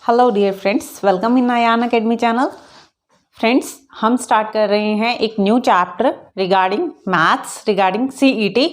Hello dear friends, welcome in Ayaan academy channel. Friends, हम start कर रहे हैं एक new chapter regarding maths regarding CET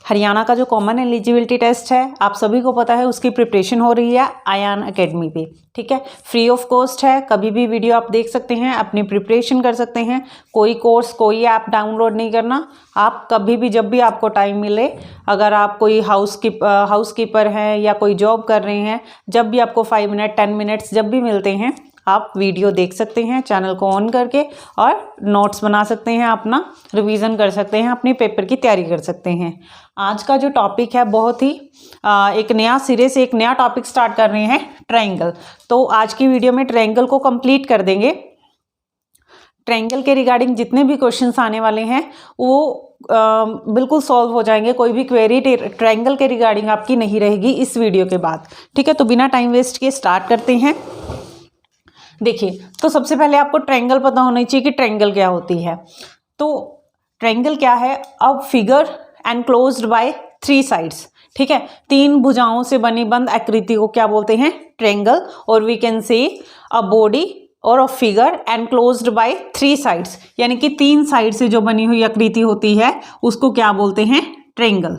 Haryana का जो कॉमन एलिजिबिलिटी टेस्ट है, आप सभी को पता है, उसकी प्रिपरेशन हो रही है आयान अकेडमी पे। ठीक है, फ्री ऑफ कॉस्ट है, कभी भी वीडियो आप देख सकते हैं, अपनी प्रिपरेशन कर सकते हैं। कोई कोर्स, कोई ऐप डाउनलोड नहीं करना। आप कभी भी, जब भी आपको टाइम मिले, अगर आप कोई हाउसकीपर हैं या कोई जॉब कर रहे हैं, जब भी आपको 5 मिनट 10 मिनट्स जब भी मिलते हैं, आप वीडियो देख सकते हैं चैनल को ऑन करके, और नोट्स बना सकते हैं, अपना रिवीजन कर सकते हैं, अपनी पेपर की तैयारी कर सकते हैं। आज का जो टॉपिक है, बहुत ही एक नया सिरे से एक नया टॉपिक स्टार्ट कर रहे हैं, ट्रायंगल। तो आज की वीडियो में ट्रायंगल को कंप्लीट कर देंगे। ट्रायंगल के रिगार्डिंग जितने भी क्वेश्चंस आने वाले हैं वो बिल्कुल सॉल्व हो जाएंगे। कोई भी क्वेरी ट्रायंगल के रिगार्डिंग आपकी नहीं रहेगी इस वीडियो के बाद। ठीक है, तो बिना टाइम वेस्ट किए स्टार्ट करते हैं। देखिए, तो सबसे पहले आपको ट्रायंगल पता होना चाहिए कि ट्रायंगल क्या होती है। तो ट्रायंगल क्या है? A figure enclosed bye 3 sides. ठीक है, 3 भुजाओं से बनी बंद आकृति को क्या बोलते हैं? ट्रायंगल। और we can say a body और a figure enclosed bye 3 sides, यानी कि 3 साइड से जो बनी हुई आकृति होती है उसको क्या बोलते हैं? ट्रायंगल।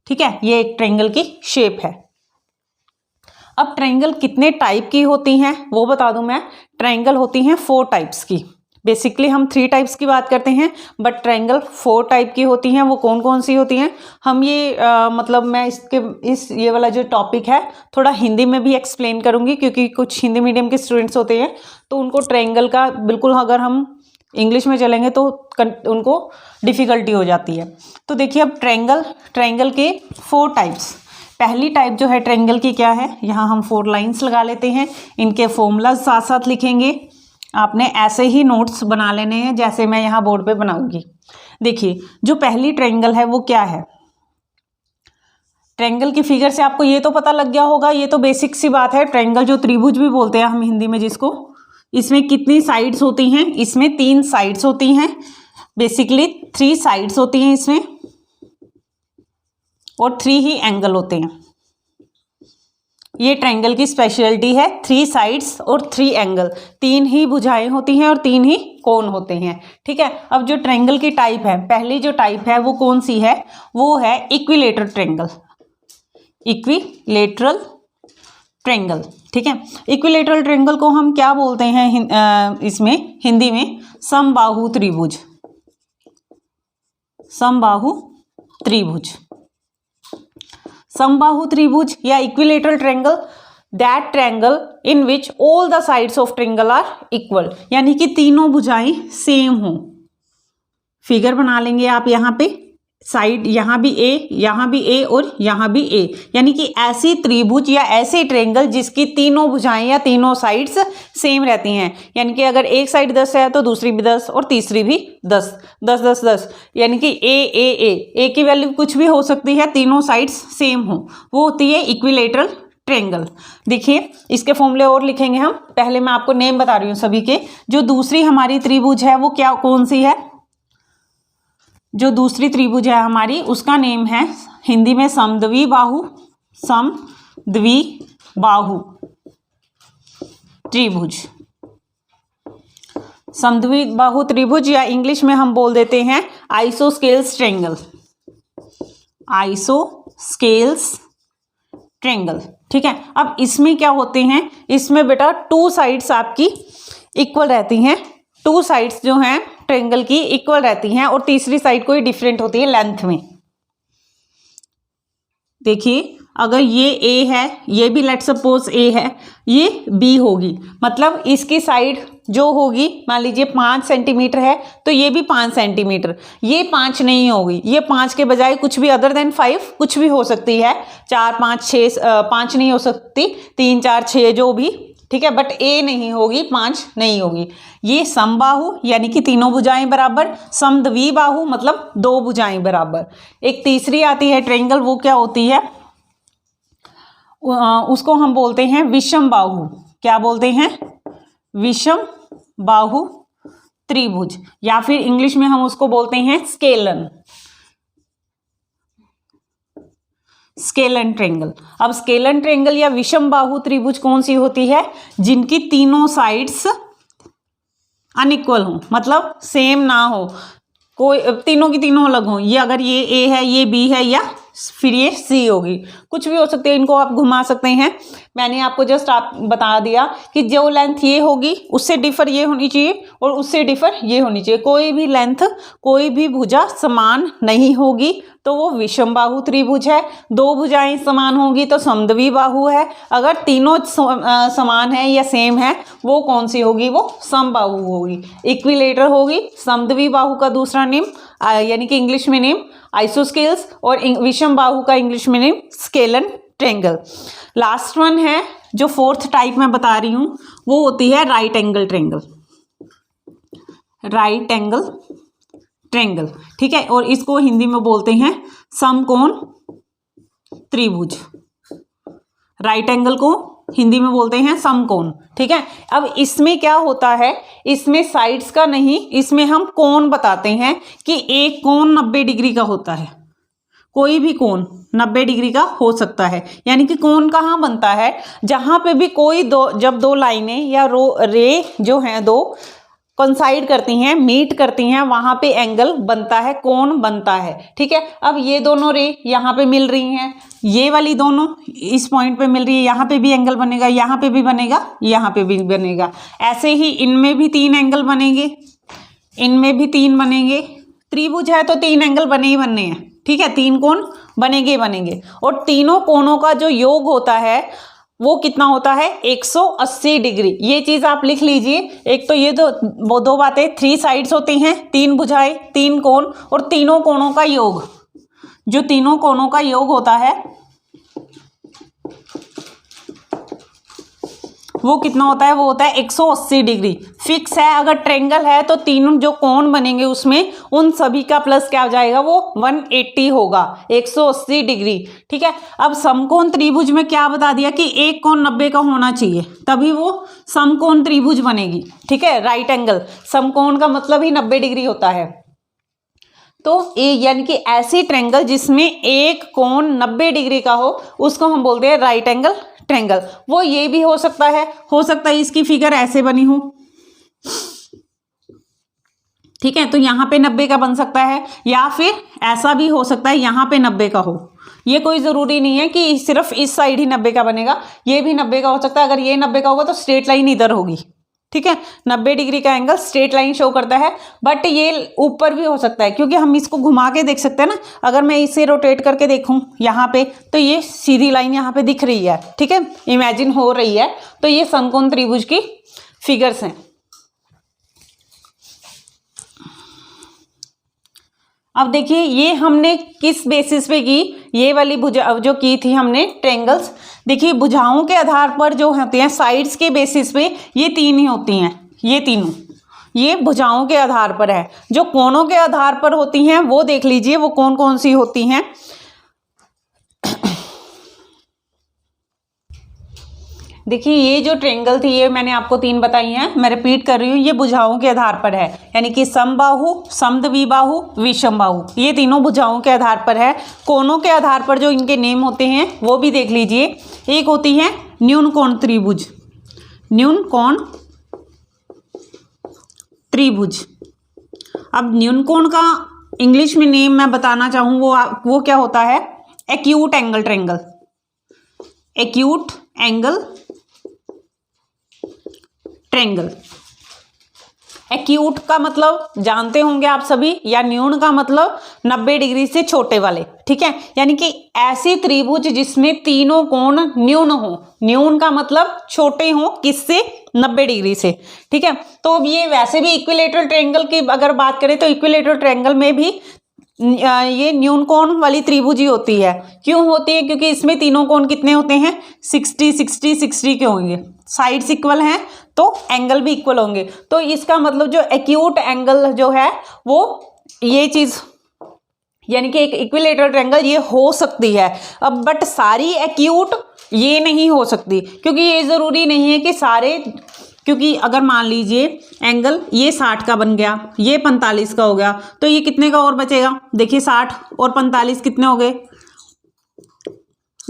ठीक है, ये एक ट्रायंगल की शेप है। अब ट्रायंगल कितने टाइप की होती हैं वो बता दूं मैं। ट्रायंगल होती हैं 4 टाइप्स की। बेसिकली हम 3 टाइप्स की बात करते हैं, बट ट्रायंगल 4 टाइप की होती हैं। वो कौन कौन सी होती हैं, हम ये मतलब मैं ये वाला जो टॉपिक है थोड़ा हिंदी में भी एक्सप्लेन करूंगी, क्योंकि कुछ हिंदी मीडियम के स्टूडेंट्स होते हैं तो उनको ट्रायंगल का बिल्कुल, अगर हम इंग्लिश में चलेंगे तो उनको डिफिकल्टी हो जाती है। तो देखिए, अब ट्रायंगल के 4 टाइप्स। पहली टाइप जो है ट्रायंगल की क्या है, यहाँ हम 4 लाइंस लगा लेते हैं, इनके फॉर्मूलाज साथ साथ लिखेंगे। आपने ऐसे ही नोट्स बना लेने हैं जैसे मैं यहाँ बोर्ड पे बनाऊंगी। देखिए, जो पहली ट्रायंगल है वो क्या है? ट्रायंगल की फिगर से आपको ये तो पता लग गया होगा, ये तो बेसिक सी बात है। ट्रायंगल जो त्रिभुज भी बोलते हैं हम हिंदी में जिसको, इसमें कितनी साइड्स होती हैं? इसमें 3 साइड्स होती हैं। बेसिकली 3 साइड्स होती हैं इसमें, और 3 ही एंगल होते हैं। ये ट्रायंगल की स्पेशलिटी है, 3 साइड्स और 3 एंगल। 3 ही भुजाएं होती हैं और 3 ही कोण होते हैं। ठीक है, अब जो ट्रायंगल की टाइप है, पहली जो टाइप है वो कौन सी है? वो है इक्विलेटरल ट्रायंगल। Equilateral triangle. ठीक है, इक्विलेटरल ट्रायंगल को हम क्या बोलते हैं इसमें हिंदी में? समबाहु त्रिभुज। समबाहु त्रिभुज। समबाहु त्रिभुज या equilateral triangle, that triangle in which all the sides of triangle are equal, यानी कि तीनों भुजाएं सेम हो। फिगर बना लेंगे आप यहाँ पे, साइड यहाँ भी ए, यहाँ भी ए और यहाँ भी ए, यानी कि ऐसी त्रिभुज या ऐसे ट्रायंगल जिसकी तीनों भुजाएं या तीनों साइड्स सेम रहती हैं। यानी कि अगर एक साइड 10 है तो दूसरी भी 10 और तीसरी भी 10, 10 10 10, यानी कि ए की वैल्यू कुछ भी हो सकती है, तीनों साइड्स सेम हो, वो होती है इक्विलेटरल ट्रायंगल। देखिए, इसके फॉर्मूले और लिखेंगे हम। पहले मैं आपको नेम बता रही हूँ सभी के। जो दूसरी हमारी त्रिभुज है वो क्या, कौन सी है? जो दूसरी त्रिभुज है हमारी, उसका नेम है हिंदी में समद्विबाहु। समद्विबाहु त्रिभुज। समद्विबाहु त्रिभुज, या इंग्लिश में हम बोल देते हैं आइसोस्केल्स ट्रायंगल। Isosceles triangle. ठीक है, अब इसमें क्या होते हैं? इसमें बेटा 2 साइड्स आपकी इक्वल रहती हैं। 2 साइड्स जो हैं ट्रायंगल की इक्वल रहती हैं, और तीसरी साइड कोई डिफरेंट होती है लेंथ में। देखिए, अगर ये ए है, ये भी लेट सपोज ए है, ये बी होगी, मतलब इसकी साइड जो होगी, मान लीजिए 5 सेंटीमीटर है तो ये भी 5 सेंटीमीटर। ये 5 नहीं होगी, ये 5 के बजाय कुछ भी अदर देन 5 कुछ भी हो सकती है। 4 5 6 5 नहीं हो सकती, 3 4 6 जो भी। ठीक है, बट ए नहीं होगी, 5 नहीं होगी। ये समबाहु यानी कि तीनों भुजाएं बराबर। समद्विबाहु मतलब 2 भुजाएं बराबर। एक तीसरी आती है ट्रायंगल, वो क्या होती है? उसको हम बोलते हैं विषम बाहु। क्या बोलते हैं? विषम बाहु त्रिभुज, या फिर इंग्लिश में हम उसको बोलते हैं स्केलन। Scalene triangle. अब स्केलन ट्रायंगल या विषम बाहु त्रिभुज कौन सी होती है? जिनकी तीनों साइड्स अनइक्वल हो, मतलब सेम ना हो, कोई तीनों की तीनों अलग हो। ये अगर ये ए है, ये बी है, या फिर ये सी होगी, कुछ भी हो सकते हैं। इनको आप घुमा सकते हैं। मैंने आपको जस्ट आप बता दिया कि जो लेंथ ये होगी उससे डिफर ये होनी चाहिए और उससे डिफर ये होनी चाहिए। कोई भी लेंथ, कोई भी भुजा समान नहीं होगी तो वो विषम बाहु त्रिभुज है। दो भुजाएं समान होगी तो समद्वि बाहु है। अगर तीनों समान है या सेम है वो कौन सी होगी? वो समबाहु होगी, इक्विलेटर होगी। समद्वि बाहु का दूसरा नेम यानी कि इंग्लिश में नेम आइसोस्केल्स और विषम बाहु का इंग्लिश में name scalene triangle. Last one है जो फोर्थ टाइप मैं बता रही हूं, वो होती है right angle triangle. Right angle triangle, ठीक है, और इसको हिंदी में बोलते हैं समकोण त्रिभुज। राइट एंगल को हिंदी में बोलते हैं समकोण, ठीक है। अब इसमें क्या होता है, इसमें साइड्स का नहीं, इसमें हम कोण बताते हैं कि एक कोण 90 डिग्री का होता है। कोई भी कोण 90 डिग्री का हो सकता है। यानी कि कोण कहाँ बनता है? जहां पे भी कोई जब दो लाइनें या रे जो हैं दो कोइंसाइड करती हैं, मीट करती हैं, वहां पे एंगल बनता है, कोण बनता है, ठीक है। अब ये दोनों रे यहाँ पे मिल रही हैं, ये वाली दोनों इस पॉइंट पे मिल रही है, यहाँ पे भी एंगल बनेगा, यहाँ पे भी बनेगा, यहाँ पे भी बनेगा। ऐसे ही इनमें भी 3 एंगल बनेंगे, इनमें भी 3 बनेंगे। त्रिभुज है तो 3 एंगल बने ही बनने हैं, ठीक है, 3 कोण बनेंगे बनेंगे। और तीनों कोणों का जो योग होता है वो कितना होता है? 180 डिग्री। ये चीज आप लिख लीजिए। एक तो ये दो बातें, 3 साइड्स होती हैं, 3 भुजाएं, 3 कोण, और तीनों कोणों का योग, जो तीनों कोणों का योग होता है वो कितना होता है? वो होता है 180 डिग्री। फिक्स है। अगर ट्रायंगल है तो तीनों जो कोण बनेंगे उसमें उन सभी का प्लस क्या हो जाएगा? वो 180 होगा, 180 डिग्री, ठीक है। अब समकोण त्रिभुज में क्या बता दिया कि एक कोण 90 का होना चाहिए, तभी वो समकोण त्रिभुज बनेगी, ठीक है। राइट एंगल समकोण का मतलब ही 90 डिग्री होता है। तो यानी कि ऐसी ट्रायंगल जिसमें एक कोण 90 डिग्री का हो उसको हम बोलते हैं राइट एंगल ट्रायंगल। वो ये भी हो सकता है इसकी फिगर ऐसे बनी हो, ठीक है, तो यहाँ पे 90 का बन सकता है, या फिर ऐसा भी हो सकता है यहाँ पे 90 का हो। ये कोई ज़रूरी नहीं है कि सिर्फ इस साइड ही 90 का बनेगा, ये भी 90 का हो सकता है। अगर ये 90 का होगा तो स्ट्रेट लाइन इधर होगी, ठीक है। 90 डिग्री का एंगल स्ट्रेट लाइन शो करता है, बट ये ऊपर भी हो सकता है क्योंकि हम इसको घुमा के देख सकते हैं ना। अगर मैं इसे रोटेट करके देखूं यहाँ पे तो ये सीधी लाइन यहाँ पे दिख रही है, ठीक है, इमेजिन हो रही है। तो ये समकोण त्रिभुज की फिगर्स हैं। अब देखिए ये हमने किस बेसिस पे की, ये वाली भुजा जो की थी हमने ट्रायंगल्स। देखिए भुजाओं के आधार पर जो होते हैं साइड्स के बेसिस पे ये 3 ही होती हैं, ये तीनों, ये भुजाओं के आधार पर है। जो कोणों के आधार पर होती हैं वो देख लीजिए वो कौन कौन सी होती हैं। देखिए ये जो ट्रायंगल थी ये मैंने आपको 3 बताई हैं, मैं रिपीट कर रही हूँ। ये भुजाओं के आधार पर है, यानी कि समबाहु, समद्विबाहु, विषमबाहु, ये तीनों भुजाओं के आधार पर है। कोणों के आधार पर जो इनके नेम होते हैं वो भी देख लीजिए। एक होती है न्यून कोण त्रिभुज, न्यून कोण त्रिभुज। अब न्यून कोण का इंग्लिश में नेम मैं बताना चाहूँ वो क्या होता है? Acute angle triangle, acute angle triangle. Acute का मतलब जानते होंगे आप सभी, या न्यून का मतलब 90 डिग्री से छोटे वाले, ठीक है। यानी कि ऐसी त्रिभुज जिसमें तीनों कोण न्यून हो, न्यून का मतलब छोटे हो, किससे? 90 डिग्री से, ठीक है। तो अब ये वैसे भी इक्विलेटरल ट्रायंगल की अगर बात करें तो इक्विलेटरल ट्रायंगल में भी ये न्यून कोण वाली त्रिभुज ही होती है। क्यों होती है? क्योंकि इसमें तीनों कोण कितने होते हैं? 60 60 60 के होंगे। साइड्स इक्वल हैं तो एंगल भी इक्वल होंगे। तो इसका मतलब जो एक्यूट एंगल जो है वो ये चीज, यानी कि एक इक्विलेटरल ट्रायंगल ये हो सकती है। अब बट सारी एक्यूट ये नहीं हो सकती, क्योंकि ये जरूरी नहीं है कि सारे, क्योंकि अगर मान लीजिए एंगल ये 60 का बन गया, ये 45 का हो गया, तो ये कितने का और बचेगा? देखिए 60 और 45 कितने हो गए?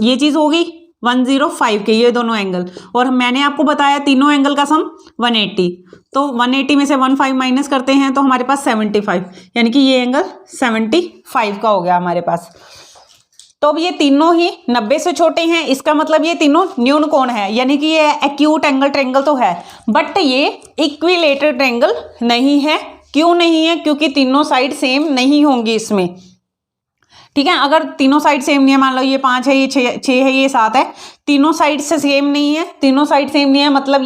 ये चीज़ होगी 105 के, ये दोनों एंगल, और मैंने आपको बताया तीनों एंगल का सम 180, तो 180 में से 15 माइनस करते हैं तो हमारे पास 75, यानी कि ये एंगल 75 का हो गया हमारे पास। तो अब ये तीनों ही 90 से छोटे हैं, इसका मतलब ये तीनों न्यून कोण है, यानी कि ये एक्यूट एंगल ट्रायंगल तो है, बट ये इक्विलेटरल ट्रायंगल नहीं है। क्यों नहीं है? क्योंकि तीनों साइड सेम नहीं होंगी इसमें, ठीक है। अगर तीनों साइड सेम नहीं है, मान लो ये 5 है, ये 6 है, ये 7 है, तीनों साइड से सेम नहीं है, तीनों साइड सेम नहीं है, मतलब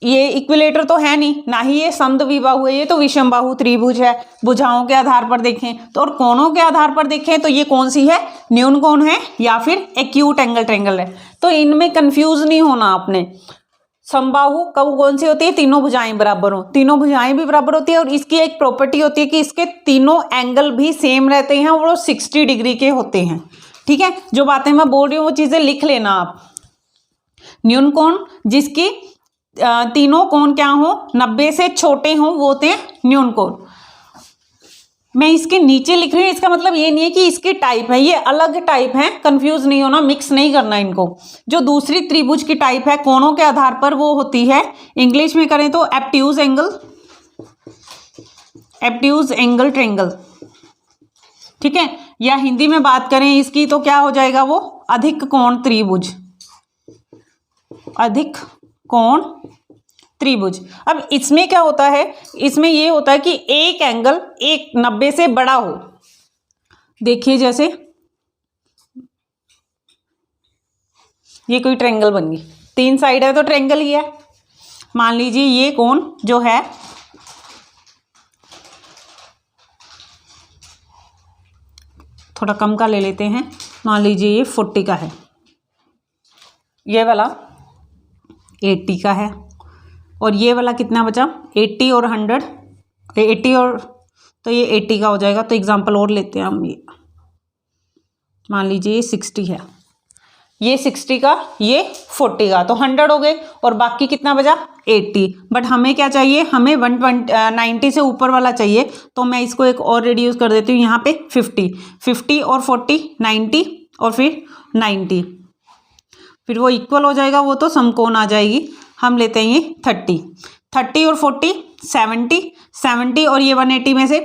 ये इक्विलेटर तो है नहीं, ना ही ये समद्विबाहु है, ये तो विषमबाहु त्रिभुज है। भुजाओं के आधार पर देखें तो, और कोणों के आधार पर देखें तो ये कौन सी है? न्यून कोण है या फिर एक्यूट एंगल ट्रायंगल है। तो इनमें कंफ्यूज नहीं होना आपने। समबाहु कब कौन सी होती है? तीनों भुजाएं बराबर हो, तीनों भुजाएं भी बराबर होती है, और इसकी एक प्रॉपर्टी होती है कि इसके तीनों एंगल भी सेम रहते हैं और वो 60 डिग्री के होते हैं, ठीक है। जो बातें मैं बोल रही हूँ वो चीजें लिख लेना आप। न्यून कोण जिसकी तीनों कोण क्या हो? 90 से छोटे हों, वो होते हैं न्यून कोण। मैं इसके नीचे लिख रही हूँ, इसका मतलब ये नहीं है कि इसकी टाइप है, ये अलग टाइप है, कंफ्यूज नहीं होना, मिक्स नहीं करना इनको। जो दूसरी त्रिभुज की टाइप है कोणों के आधार पर, वो होती है, इंग्लिश में करें तो एब्ट्यूज एंगल ट्रायंगल, ठीक है। या हिंदी में बात करें इसकी तो क्या हो जाएगा? वो अधिक कोण त्रिभुज, अधिक कोण त्रिभुज। अब इसमें क्या होता है? इसमें ये होता है कि एक एंगल 90 से बड़ा हो। देखिए जैसे ये कोई ट्रायंगल बन गई, 3 साइड है तो ट्रायंगल ही है। मान लीजिए ये कोण जो है थोड़ा कम का ले लेते हैं, मान लीजिए ये 40 का है, ये वाला 80 का है, और ये वाला कितना बचा? 80 और 100, 80 और, तो ये 80 का हो जाएगा। तो एग्जांपल और लेते हैं हम, ये मान लीजिए ये 60 है, ये 60 का, ये 40 का, तो 100 हो गए, और बाकी कितना बचा? 80। बट हमें क्या चाहिए? हमें 190 से ऊपर वाला चाहिए, तो मैं इसको एक और रिड्यूस कर देती हूँ यहाँ पे 50 और 40 90, और फिर 90, फिर वो इक्वल हो जाएगा, वो तो समकोण आ जाएगी। हम लेते हैं ये 30 और 40 70 और ये 180 में से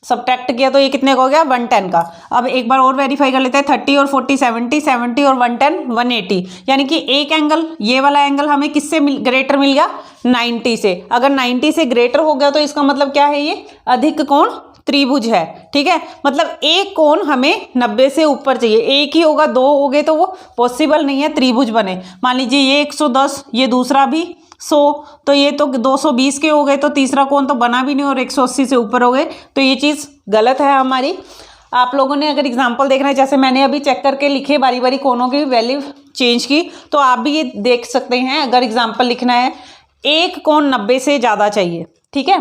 सब्ट्रैक्ट किया तो ये कितने का हो गया? 110 का। अब एक बार और वेरीफाई कर लेते हैं, 30 और 40 70 और 110 180, यानी कि एक एंगल, ये वाला एंगल हमें किससे ग्रेटर मिल गया? 90 से। अगर 90 से ग्रेटर हो गया तो इसका मतलब क्या है? ये अधिक कोण त्रिभुज है, ठीक है। मतलब एक कोण हमें 90 से ऊपर चाहिए, एक ही होगा, 2 हो गए तो वो पॉसिबल नहीं है त्रिभुज बने। मान लीजिए ये 110, ये दूसरा भी 100, तो ये तो 220 के हो गए, तो तीसरा कोण तो बना भी नहीं, और 180 से ऊपर हो गए, तो ये चीज़ गलत है हमारी। आप लोगों ने अगर एग्जाम्पल देखना है, जैसे मैंने अभी चेक करके लिखे बारी बारी कोणों की वैल्यू चेंज की, तो आप भी ये देख सकते हैं। अगर एग्जाम्पल लिखना है, एक कोण 90 से ज़्यादा चाहिए, ठीक है,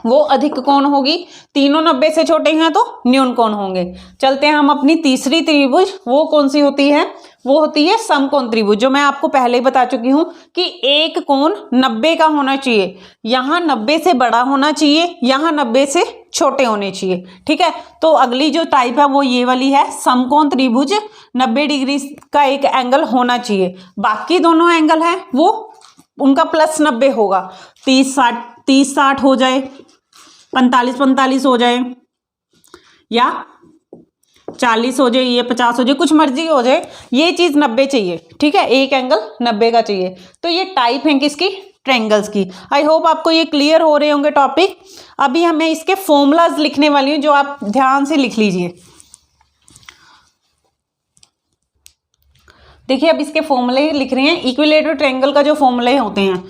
वो अधिक कोण होगी, तीनों 90 से छोटे हैं तो न्यून कोण होंगे। चलते हैं हम अपनी तीसरी त्रिभुज, वो कौन सी होती है? वो होती है समकोण त्रिभुज, जो मैं आपको पहले ही बता चुकी हूँ कि एक कोण 90 का होना चाहिए, यहाँ 90 से बड़ा होना चाहिए, यहाँ 90 से छोटे होने चाहिए, ठीक है। तो अगली जो टाइप है वो ये वाली है, समकोण त्रिभुज, 90 डिग्री का एक एंगल होना चाहिए। बाकी दोनों एंगल हैं वो उनका प्लस 90 होगा, 30-60 हो जाए, 45-45 हो जाए, या 40 हो जाए, ये 50 हो जाए, कुछ मर्जी हो जाए, ये चीज़ 90 चाहिए, ठीक है, एक एंगल 90 का चाहिए। तो ये टाइप है किसकी? ट्रायंगल्स की। आई होप आपको ये क्लियर हो रहे होंगे टॉपिक। अभी हमें इसके फॉर्मूलाज लिखने वाली हूँ, जो आप ध्यान से लिख लीजिए। देखिए अब इसके फॉर्मूले लिख रहे हैं। इक्विलेटरल ट्रायंगल का जो फॉर्मूले होते हैं,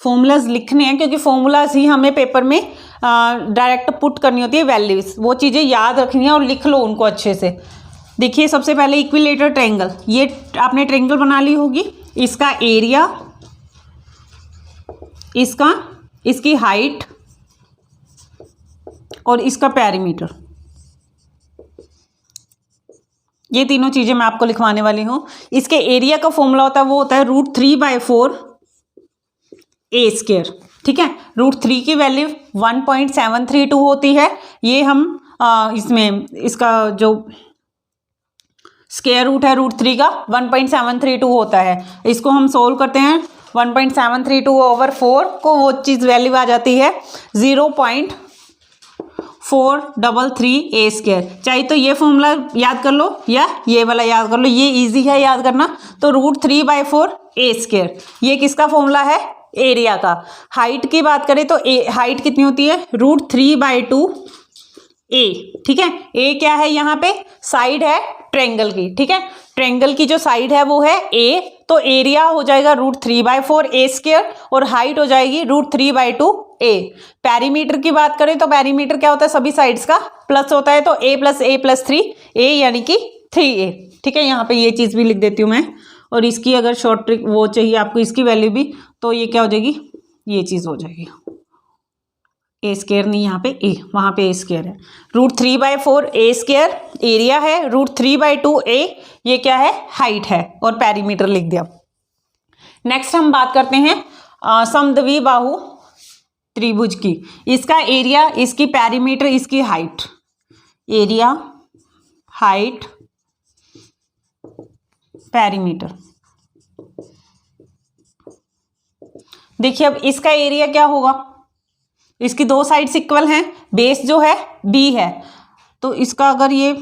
फॉर्मूलाज लिखने हैं, क्योंकि फॉर्मूलाज ही हमें पेपर में डायरेक्ट पुट करनी होती है वैल्यूज, वो चीज़ें याद रखनी है और लिख लो उनको अच्छे से। देखिए सबसे पहले इक्विलेटरल ट्रायंगल, ये आपने ट्रायंगल बना ली होगी, इसका एरिया, इसकी हाइट और इसका पेरीमीटर, ये तीनों चीज़ें मैं आपको लिखवाने वाली हूँ। इसके एरिया का फॉर्मूला होता है, वो होता है √3/4 a², ठीक है। √3 की वैल्यू 1.732 होती है। ये हम इसमें इसका जो स्क्वायर रूट है रूट 3 का 1.732 होता है। इसको हम सोल्व करते हैं 1.732 ओवर 4 को वो चीज़ वैल्यू आ जाती है 0.433 ए स्क्वायर। चाहे तो ये फॉर्मूला याद कर लो या ये वाला याद कर लो, ये इजी है याद करना। तो √3/4 ए स्क्वायर ये किसका फॉर्मूला है? एरिया का। हाइट की बात करें तो हाइट कितनी होती है? √3/2 ए। ठीक है, ए क्या है यहाँ पे? साइड है ट्रेंगल की। ठीक है, ट्रेंगल की जो साइड है वो है ए, तो एरिया हो जाएगा √3/4 ए स्क्वायर और हाइट हो जाएगी √3/2 ए। पेरीमीटर की बात करें तो पेरीमीटर क्या होता है? सभी साइड्स का प्लस होता है, तो a+a+3 ए यानी कि 3a। ठीक है, यहाँ पे ये चीज़ भी लिख देती हूँ मैं। और इसकी अगर शॉर्ट ट्रिक वो चाहिए आपको इसकी वैल्यू भी, तो ये क्या हो जाएगी? ये चीज़ हो जाएगी ए स्क्वायर, नहीं यहाँ पे ए, वहाँ पे ए स्क्वायर है। √3/4 ए स्क्वायर एरिया है, √3/2 ए ये क्या है? हाइट है, और पेरीमीटर लिख दिया। नेक्स्ट हम बात करते हैं समद्विबाहु त्रिभुज की। इसका एरिया, इसकी पेरीमीटर, इसकी हाइट। Area, height, perimeter. देखिए अब इसका एरिया क्या होगा? इसकी दो साइड्स इक्वल हैं, बेस जो है बी है, तो इसका अगर ये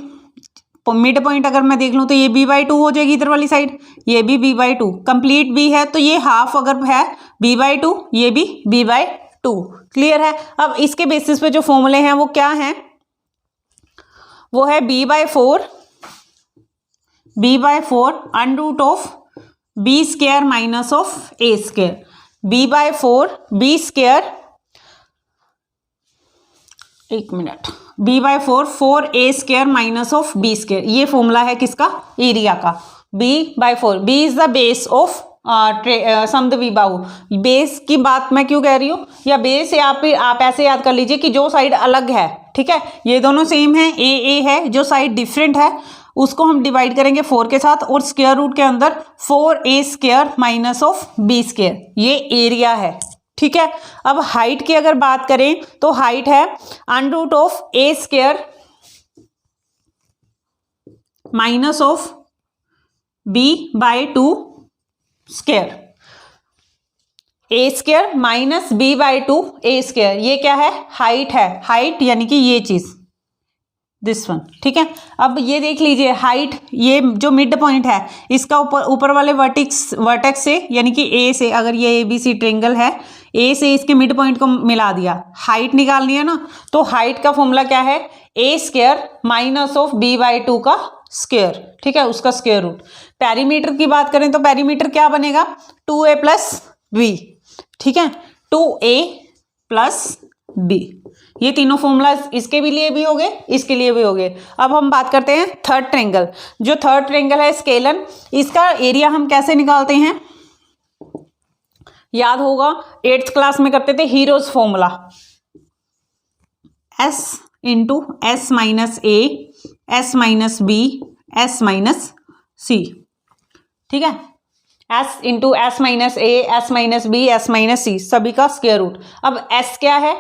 मिड पॉइंट अगर मैं देख लूँ तो ये b/2 हो जाएगी इधर वाली साइड, ये भी b/2। कंप्लीट b है तो ये हाफ अगर है b/2, ये भी b/2। क्लियर है? अब इसके बेसिस पे जो फॉर्मूले हैं वो क्या हैं? वो है b/4 √of b square minus of a square. b/4 b square, एक मिनट, b/4 4a square minus of b square. ये फॉर्मूला है किसका? एरिया का। b/4, b is the base of समद्विबाहु। बेस की बात मैं क्यों कह रही हूँ, या बेस या आप ऐसे याद कर लीजिए कि जो साइड अलग है, ठीक है, ये दोनों सेम है, ए है, जो साइड डिफरेंट है उसको हम डिवाइड करेंगे 4 के साथ, और स्क्वायर रूट के अंदर 4a square minus of b square, ये एरिया है। ठीक है, अब हाइट की अगर बात करें तो हाइट है √of a square minus of b/2 square. a square minus b/2 a square, ये क्या है? हाइट है। हाइट यानी कि ये चीज, दिस वन। ठीक है, अब ये देख लीजिए हाइट, ये जो मिड पॉइंट है इसका ऊपर वाले वर्टेक्स से यानी कि ए से, अगर ये ABC ट्रेंगल है, ए से इसके मिड पॉइंट को मिला दिया, हाइट निकालनी है ना, तो हाइट का फॉर्मूला क्या है? a square minus of b/2 का स्क्वायर। ठीक है, उसका स्क्वायर रूट। पेरीमीटर की बात करें तो पेरीमीटर क्या बनेगा? 2a + b। ठीक है, 2a + b। ये तीनों फॉर्मूला इसके भी लिए भी हो गए, इसके लिए भी हो गए। अब हम बात करते हैं थर्ड ट्रेंगल। जो थर्ड ट्रेंगल है स्केलन, इसका एरिया हम कैसे निकालते हैं? याद होगा 8th क्लास में करते थे heroes formula, s × s - a s - b s - c। ठीक है, s × s - a s - b s - c सभी का स्क्वायर रूट। अब s क्या है?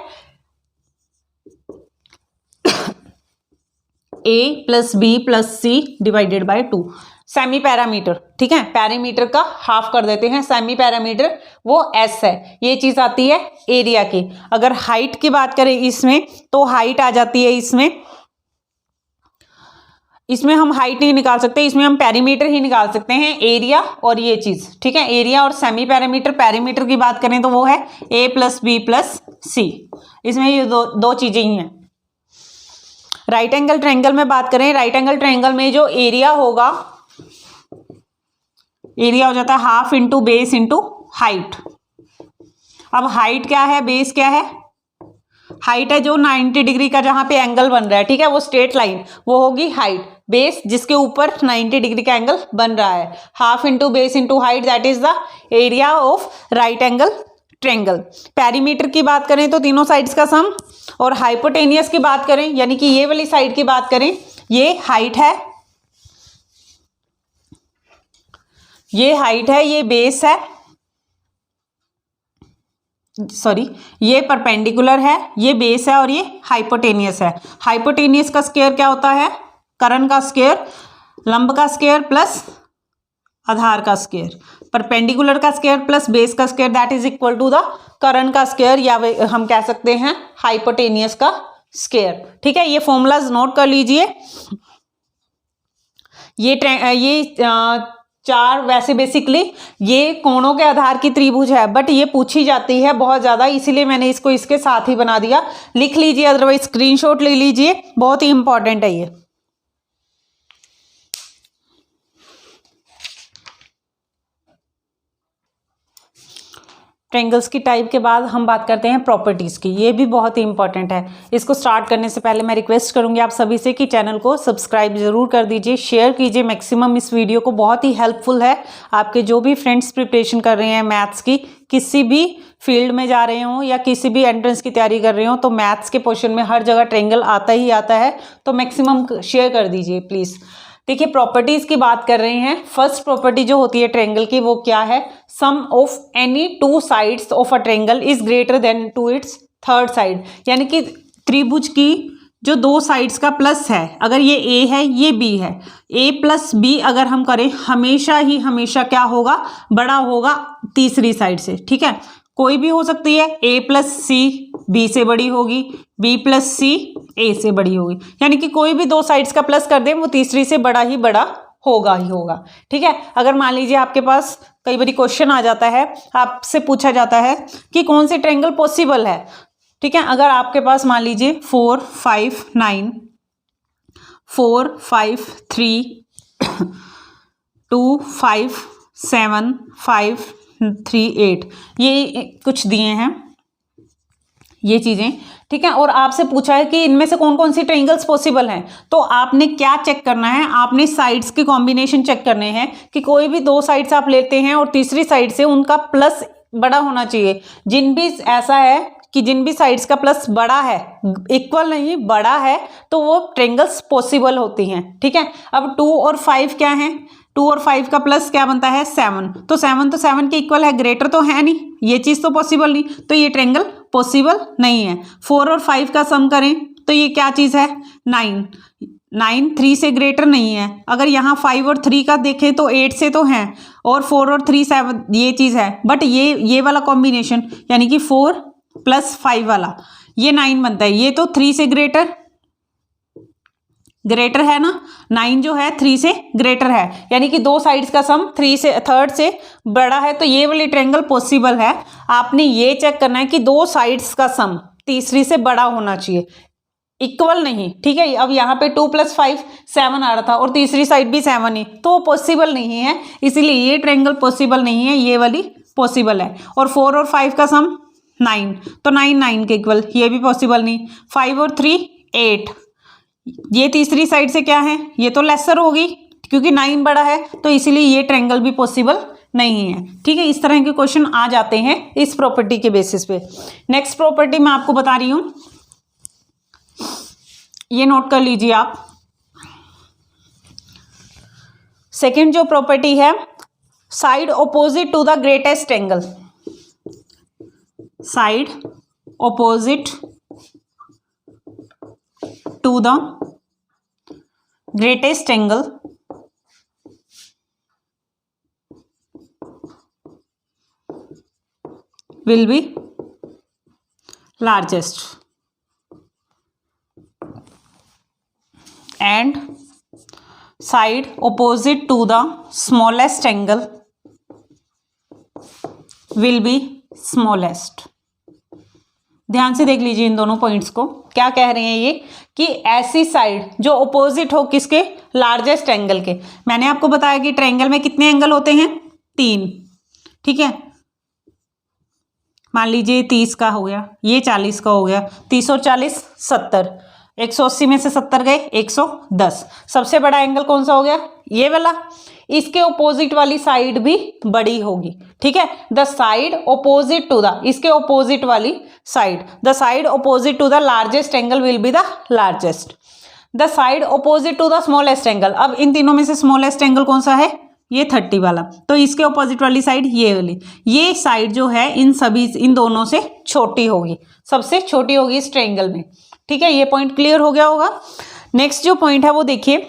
a + b + c / 2। Semi parameter. ठीक है, पैरामीटर का हाफ कर देते हैं, सेमी पैरामीटर वो s है। ये चीज आती है एरिया की। अगर हाइट की बात करें इसमें, तो हाइट आ जाती है इसमें हम हाइट नहीं निकाल सकते, इसमें हम पैरामीटर ही निकाल सकते हैं, एरिया और ये चीज। ठीक है, एरिया और सेमी पैरामीटर। पैरामीटर की बात करें तो वो है a + b + c। इसमें ये दो चीजें ही हैं। राइट एंगल ट्रायंगल में बात करें, राइट एंगल ट्रायंगल में जो एरिया होगा, एरिया हो जाता है हाफ × बेस × हाइट। अब हाइट क्या है, बेस क्या है? हाइट है जो 90 डिग्री का जहां पे एंगल बन रहा है, ठीक है, वो स्ट्रेट लाइन, वो होगी हाइट। बेस जिसके ऊपर 90 डिग्री का एंगल बन रहा है, half × base × height, that is the area of right angle triangle. Perimeter की बात करें तो तीनों साइड्स का सम, और हाइपोटेनियस की बात करें यानी कि ये वाली साइड की बात करें, ये हाइट है, ये बेस है, सॉरी ये परपेंडिकुलर है, ये बेस है, और ये हाइपोटेनियस है। हाइपोटेनियस का स्क्वायर क्या होता है? कर्ण का स्क्वायर लंब का स्क्वायर प्लस आधार का स्क्वायर, परपेंडिकुलर का स्क्वायर प्लस बेस का square, that is equal to the कर्ण का स्क्वायर, या हम कह सकते हैं हाइपोटेनियस का स्क्वायर। ठीक है, ये फॉर्मूलाज नोट कर लीजिए। ये चार वैसे बेसिकली ये कोणों के आधार की त्रिभुज है, बट ये पूछी जाती है बहुत ज़्यादा, इसीलिए मैंने इसको इसके साथ ही बना दिया। लिख लीजिए, अदरवाइज स्क्रीनशॉट ले लीजिए, बहुत ही इंपॉर्टेंट है ये। ट्रायंगल्स की टाइप के बाद हम बात करते हैं प्रॉपर्टीज़ की, ये भी बहुत ही इंपॉर्टेंट है। इसको स्टार्ट करने से पहले मैं रिक्वेस्ट करूंगी आप सभी से कि चैनल को सब्सक्राइब जरूर कर दीजिए, शेयर कीजिए मैक्सिमम इस वीडियो को, बहुत ही हेल्पफुल है आपके जो भी फ्रेंड्स प्रिपरेशन कर रहे हैं मैथ्स की, किसी भी फील्ड में जा रहे हों या किसी भी एंट्रेंस की तैयारी कर रहे हो, तो मैथ्स के पोर्शन में हर जगह ट्रायंगल आता ही आता है, तो मैक्सिमम शेयर कर दीजिए प्लीज़। देखिए, प्रॉपर्टीज की बात कर रहे हैं। फर्स्ट प्रॉपर्टी जो होती है ट्रायंगल की वो क्या है? Sum of any two sides of a triangle is greater than to its third side, यानी कि त्रिभुज की जो दो साइड्स का प्लस है, अगर ये ए है ये बी है, ए प्लस बी अगर हम करें हमेशा क्या होगा? बड़ा होगा तीसरी साइड से। ठीक है, कोई भी हो सकती है, ए प्लस सी बी से बड़ी होगी, बी प्लस सी ए से बड़ी होगी, यानी कि कोई भी दो साइड्स का प्लस कर दें वो तीसरी से बड़ा ही बड़ा होगा ही होगा। ठीक है, अगर मान लीजिए आपके पास कई बार क्वेश्चन आ जाता है, आपसे पूछा जाता है कि कौन सी ट्रायंगल पॉसिबल है। ठीक है, अगर आपके पास मान लीजिए 4 5 9 4 5 3 2 5 7 5 3 8 ये कुछ दिए हैं ये चीजें। ठीक है, और आपसे पूछा है कि इनमें से कौन कौन सी ट्रायंगल्स पॉसिबल हैं, तो आपने क्या चेक करना है? आपने साइड्स के कॉम्बिनेशन चेक करने हैं कि कोई भी दो साइड्स आप लेते हैं और तीसरी साइड से उनका प्लस बड़ा होना चाहिए। जिन भी ऐसा है कि जिन भी साइड्स का प्लस बड़ा है, इक्वल नहीं बड़ा है, तो वो ट्रायंगल्स पॉसिबल होती हैं। ठीक है, अब 2 और 5 क्या है? 2 और 5 का प्लस क्या बनता है? 7, तो 7 के इक्वल है, ग्रेटर तो है नहीं, ये चीज़ तो पॉसिबल नहीं, तो ये ट्रायंगल पॉसिबल नहीं है। 4 और 5 का सम करें तो ये क्या चीज़ है? 9 3 से ग्रेटर नहीं है। अगर यहाँ 5 और 3 का देखें तो 8 से तो है, और 4 और 3 7 ये चीज़ है, बट ये वाला कॉम्बिनेशन यानी कि 4 + 5 वाला ये 9 बनता है, ये तो 3 से ग्रेटर है ना, 9 जो है 3 से ग्रेटर है, यानी कि दो साइड्स का सम थर्ड से बड़ा है, तो ये वाली ट्रायंगल पॉसिबल है। आपने ये चेक करना है कि दो साइड्स का सम तीसरी से बड़ा होना चाहिए, इक्वल नहीं। ठीक है, अब यहाँ पे 2 + 5 7 आ रहा था और तीसरी साइड भी 7 ही, तो पॉसिबल नहीं है, इसीलिए ये ट्रायंगल पॉसिबल नहीं है, ये वाली पॉसिबल है। और 4 और 5 का सम 9, तो 9 के इक्वल, ये भी पॉसिबल नहीं। 5 और 3 8, ये तीसरी साइड से क्या है? ये तो लेसर होगी क्योंकि 9 बड़ा है, तो इसीलिए ये ट्रायंगल भी पॉसिबल नहीं है। ठीक है, इस तरह के क्वेश्चन आ जाते हैं इस प्रॉपर्टी के बेसिस पे। नेक्स्ट प्रॉपर्टी मैं आपको बता रही हूं, ये नोट कर लीजिए आप। सेकंड जो प्रॉपर्टी है, side opposite to the greatest angle, side opposite to the greatest angle will be largest and side opposite to the smallest angle will be smallest। ध्यान से देख लीजिए इन दोनों पॉइंट्स को, क्या कह रहे हैं ये कि ऐसी साइड जो ऑपोजिट हो किसके? लार्जेस्ट एंगल के। मैंने आपको बताया कि ट्रायंगल में कितने एंगल होते हैं? 3। ठीक है, मान लीजिए 30 का हो गया, ये 40 का हो गया, 30 और 40 70, 180 में से 70 गए 110। सबसे बड़ा एंगल कौन सा हो गया? ये वाला। इसके ऑपोजिट वाली साइड भी बड़ी होगी। ठीक है, the side opposite to the, इसके ऑपोजिट वाली side, the side opposite to the largest angle will be the largest, the side opposite to the smallest angle. अब इन तीनों में से स्मॉलेस्ट एंगल कौन सा है? ये 30 वाला, तो इसके ऑपोजिट वाली साइड ये वाली, ये साइड जो है इन दोनों से छोटी होगी, सबसे छोटी होगी इस ट्रायंगल में। ठीक है, ये पॉइंट क्लियर हो गया होगा। नेक्स्ट जो पॉइंट है वो देखिए,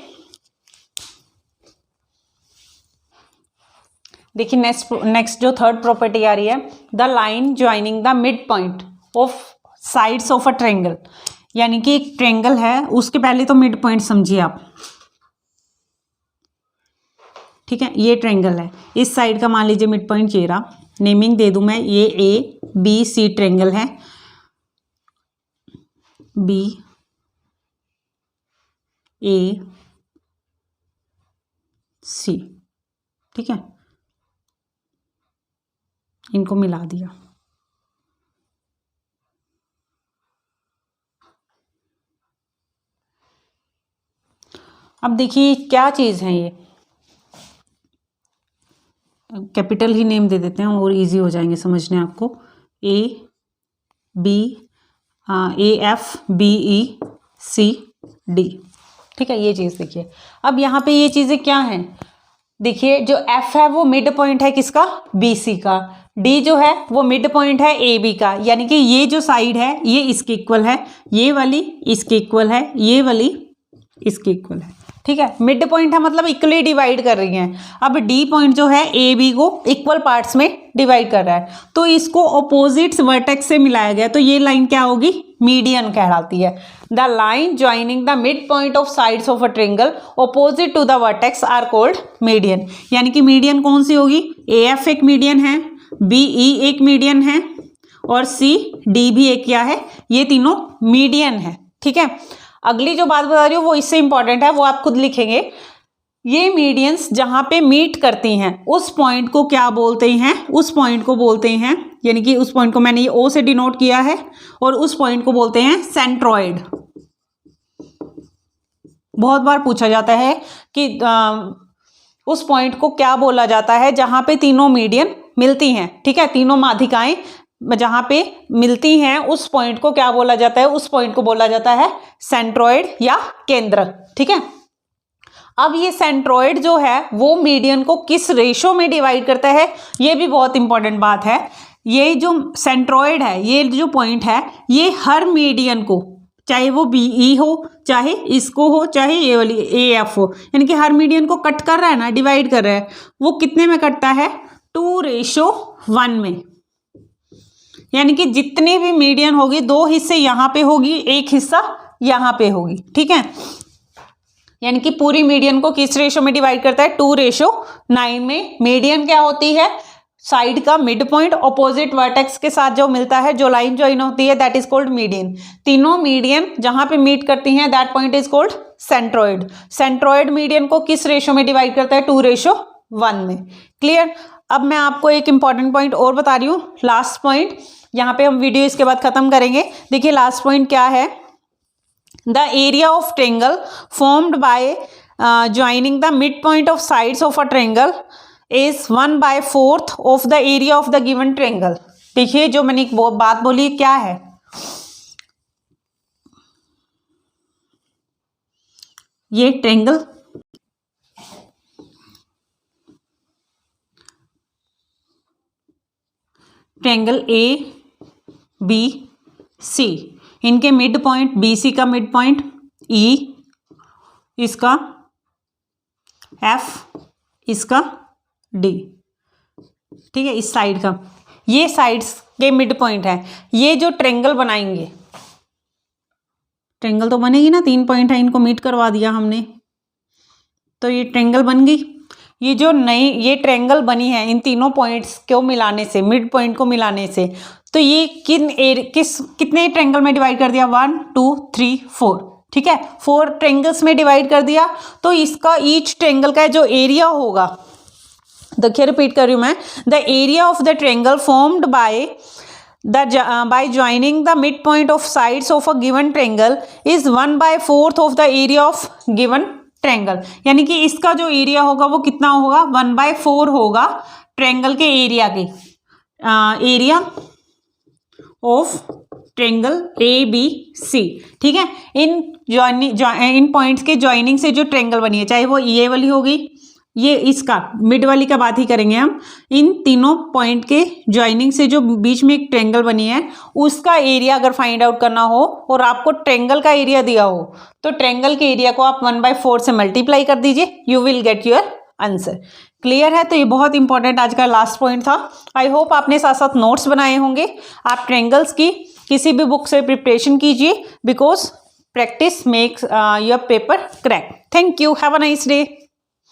देखिए नेक्स्ट जो थर्ड प्रॉपर्टी आ रही है, the line joining the mid point of sides of a triangle, यानी कि एक ट्रेंगल है, उसके पहले तो मिड पॉइंट समझिए आप, ठीक है। ये ट्रेंगल है, इस साइड का मान लीजिए मिड पॉइंट ये रहा, नेमिंग दे दूं मैं, ये ए बी सी ट्रेंगल है, बी ए सी, ठीक है, इनको मिला दिया। अब देखिए क्या चीज है, ये कैपिटल ही नेम दे देते हैं और इजी हो जाएंगे समझने आपको, A B A F B E C D, ठीक है। ये चीज़ देखिए, अब यहाँ पे ये चीज़ें क्या हैं, देखिए जो एफ है वो मिड पॉइंट है किसका, बी सी का, डी जो है वो मिड पॉइंट है ए बी का, यानी कि ये जो साइड है ये इसके इक्वल है, ये वाली इसके इक्वल है, ये वाली इसके इक्वल है, ठीक है। मिड पॉइंट है मतलब इक्वली डिवाइड कर रही हैं। अब डी पॉइंट जो है ए बी को इक्वल पार्ट्स में डिवाइड कर रहा है, तो इसको ऑपोजिट्स वर्टेक्स से मिलाया गया, तो ये लाइन क्या होगी, मीडियन कहलाती है। The line joining the mid point of sides of a triangle opposite to the vertex are called median, यानी कि मीडियन कौन सी होगी, ए एफ एक मीडियन है, बी ई एक मीडियन है और सी डी भी एक क्या है, ये तीनों मीडियन है, ठीक है। अगली जो बात बता रही हूँ वो इससे इंपॉर्टेंट है, वो आप खुद लिखेंगे। ये मीडियंस जहाँ पे मीट करती हैं उस पॉइंट को क्या बोलते हैं, उस पॉइंट को बोलते हैं, यानी कि उस पॉइंट को मैंने ये ओ से डिनोट किया है, और उस पॉइंट को बोलते हैं सेंट्रॉइड। बहुत बार पूछा जाता है कि उस पॉइंट को क्या बोला जाता है जहाँ पे तीनों मीडियन मिलती हैं, ठीक है, तीनों माध्यिकाएं जहाँ पे मिलती हैं उस पॉइंट को क्या बोला जाता है, उस पॉइंट को बोला जाता है सेंट्रॉइड या केंद्र, ठीक है। अब ये सेंट्रॉइड जो है वो मीडियन को किस रेशो में डिवाइड करता है, ये भी बहुत इंपॉर्टेंट बात है। ये जो सेंट्रॉइड है, ये जो पॉइंट है, ये हर मीडियन को, चाहे वो बी ई हो, चाहे इसको हो, चाहे ये वाली ए एफ हो, यानी कि हर मीडियन को कट कर रहा है ना, डिवाइड कर रहा है, वो कितने में कटता है, 2:1 में, यानी कि जितनी भी मीडियन होगी, 2 हिस्से यहाँ पे होगी, 1 हिस्सा यहाँ पे होगी, ठीक है। यानी कि पूरी मीडियन को किस रेशो में डिवाइड करता है, 2:9 में। मीडियन क्या होती है, साइड का मिड पॉइंट ऑपोजिट वर्टेक्स के साथ जो मिलता है, जो लाइन ज्वाइन होती है, दैट इज कॉल्ड मीडियन। तीनों मीडियन जहां पे मीट करती हैं, that point is called centroid. Centroid median को किस रेशो में डिवाइड करता है, 2:1 में। क्लियर। अब मैं आपको एक इंपॉर्टेंट पॉइंट और बता रही हूँ, लास्ट पॉइंट, यहाँ पे हम वीडियो इसके बाद खत्म करेंगे। देखिए लास्ट पॉइंट क्या है, the area of triangle formed by joining the mid point of sides of a triangle is 1/4 of the area of the given triangle. देखिए जो मैंने एक बात बोली क्या है, ये ट्रेंगल ए बी सी, इनके मिड पॉइंट, बी सी का मिड पॉइंट ई, इसका एफ, इसका डी, ठीक है, इस साइड का, ये साइड्स के मिड पॉइंट है। ये जो ट्रेंगल बनाएंगे, ट्रेंगल तो बनेगी ना, 3 पॉइंट है, इनको मीट करवा दिया हमने, तो ये ट्रेंगल बन गई। ये जो नई ये ट्रेंगल बनी है इन तीनों पॉइंट्स को मिलाने से, मिड पॉइंट को मिलाने से, तो ये कितने ट्रेंगल में डिवाइड कर दिया, 1 2 3 4, ठीक है, 4 ट्रेंगल्स में डिवाइड कर दिया। तो इसका ईच ट्रेंगल का जो एरिया होगा, देखिए रिपीट कर रही हूं मैं, the area of the triangle formed by joining the mid point of sides of a given triangle is 1/4 of the area of given triangle. यानी कि इसका जो एरिया होगा वो कितना होगा, 1/4 होगा ट्रेंगल के एरिया के, area of triangle A B C, ठीक है। इन पॉइंट्स के ज्वाइनिंग से जो ट्रेंगल बनी है, चाहे वो ये वाली होगी, ये इसका मिड वाली का बात ही करेंगे हम, इन तीनों पॉइंट के ज्वाइनिंग से जो बीच में एक ट्रेंगल बनी है, उसका एरिया अगर फाइंड आउट करना हो और आपको ट्रेंगल का एरिया दिया हो, तो ट्रेंगल के एरिया को आप 1/4 से मल्टीप्लाई कर दीजिए, you will get your answer. Clear है। तो ये बहुत इंपॉर्टेंट आज का लास्ट पॉइंट था। आई होप आपने साथ साथ नोट्स बनाए होंगे। आप ट्रायंगल्स की किसी भी बुक से प्रिपरेशन कीजिए, because practice makes your paper crack. Thank you, have a nice day.